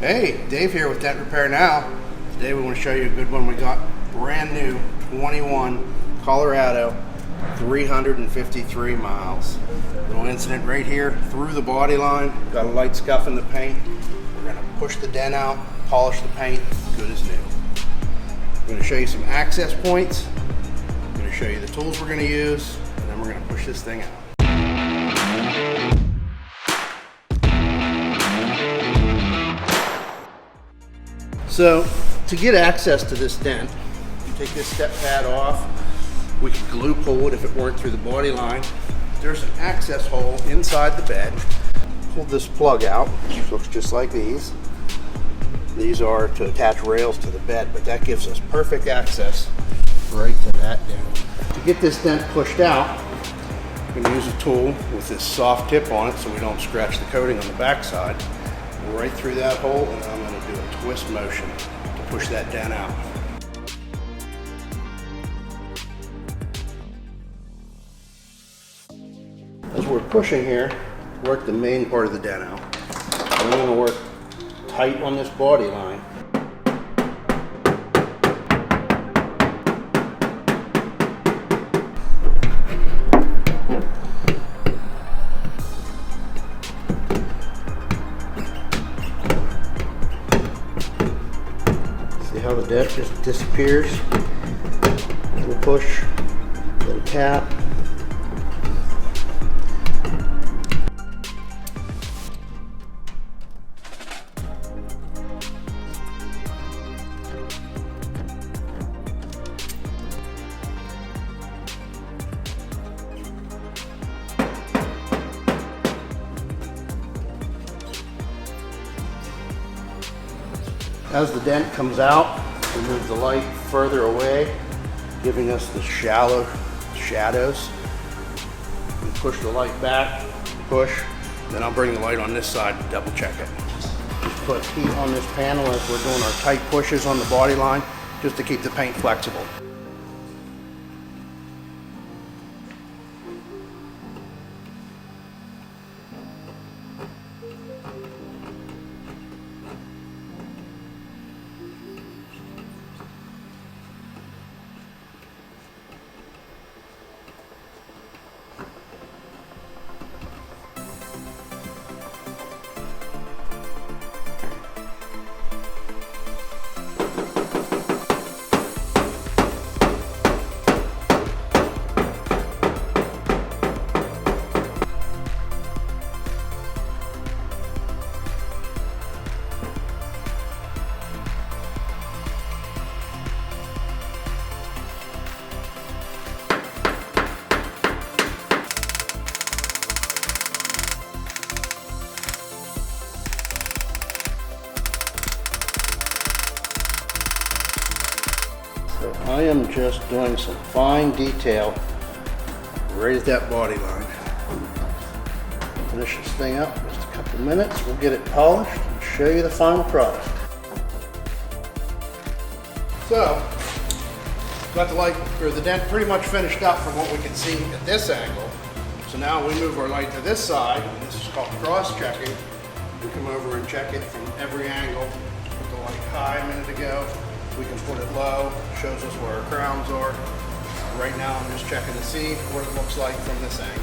Hey, Dave here with Dent Repair Now. Today we want to show you a good one we got. Brand new 21 Colorado, 353 miles. Little incident right here through the body line. Got a light scuff in the paint. We're going to push the dent out, polish the paint, good as new. I'm going to show you some access points. I'm going to show you the tools we're going to use, and then we're going to push this thing out. So, to get access to this dent, you take this step pad off. We could glue pull it if it weren't through the body line. There's an access hole inside the bed. Pull this plug out, which looks just like these. These are to attach rails to the bed, but that gives us perfect access right to that dent. To get this dent pushed out, we're going to use a tool with this soft tip on it so we don't scratch the coating on the backside. Right through that hole, and I'm going to do a twist motion to push that dent out. As we're pushing here, work the main part of the dent out. I'm going to work tight on this body line. See how the dent just disappears? Little push, little tap. As the dent comes out, we move the light further away, giving us the shallow shadows. We push the light back, push, then I'll bring the light on this side to double check it. Just put heat on this panel as we're doing our tight pushes on the body line, just to keep the paint flexible. So I am just doing some fine detail right at that body line. Finish this thing up in just a couple minutes. We'll get it polished and show you the final product. So, got the light or the dent pretty much finished up from what we can see at this angle. So now we move our light to this side, and this is called cross-checking. We come over and check it from every angle. Put the light high a minute ago. We can put it low, shows us where our crowns are. Right now I'm just checking to see what it looks like from this angle.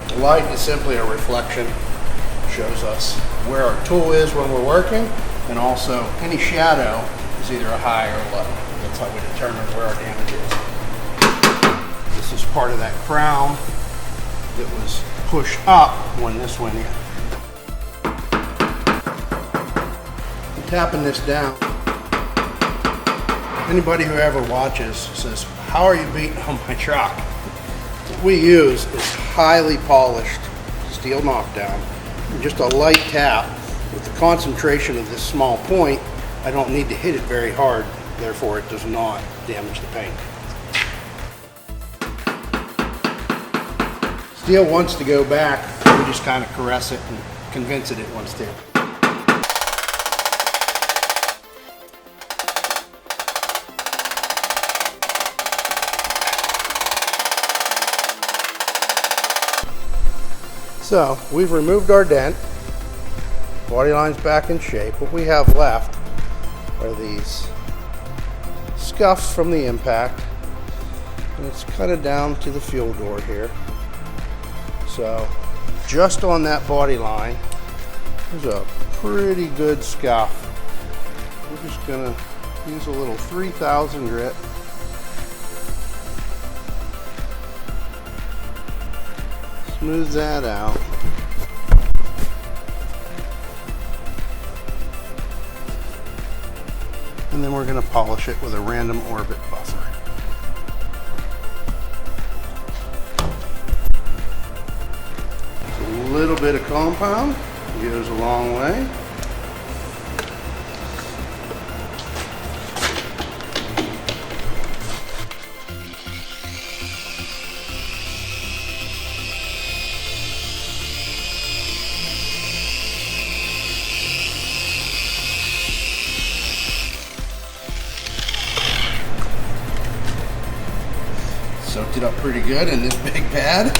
The light is simply a reflection. It shows us where our tool is when we're working, and also any shadow is either a high or a low. That's how we determine where our damage is. This is part of that crown that was pushed up when this went in. I'm tapping this down. Anybody who ever watches says, "How are you beating on my truck?" What we use is highly polished steel knockdown. And just a light tap with the concentration of this small point. I don't need to hit it very hard, therefore it does not damage the paint. Steel wants to go back, we just kind of caress it and convince it wants to. So we've removed our dent. Body line's back in shape. What we have left are these scuffs from the impact. And it's cut it down to the fuel door here. So just on that body line, there's a pretty good scuff. We're just gonna use a little 3000 grit. Smooth that out. And then we're going to polish it with a random orbit buffer. A little bit of compound goes a long way. Soaked it up pretty good in this big pad.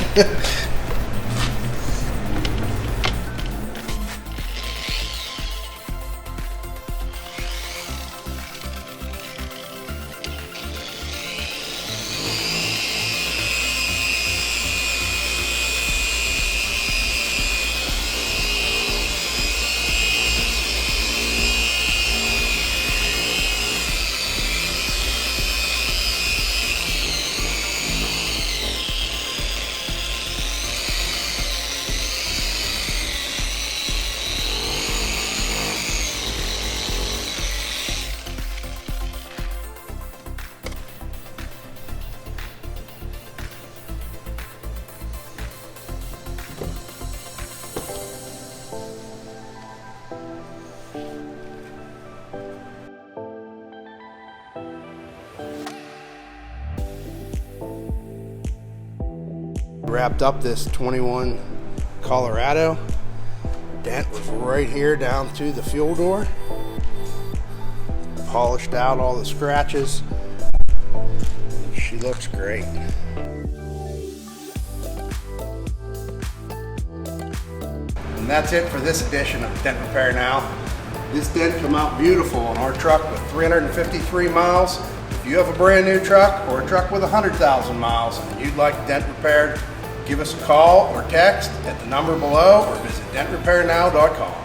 Wrapped up this 21 Colorado. Dent was right here down to the fuel door. Polished out all the scratches. She looks great. And that's it for this edition of Dent Repair Now. This dent came out beautiful on our truck with 353 miles. If you have a brand new truck or a truck with 100,000 miles and you'd like dent repaired, give us a call or text at the number below or visit dentrepairnow.com.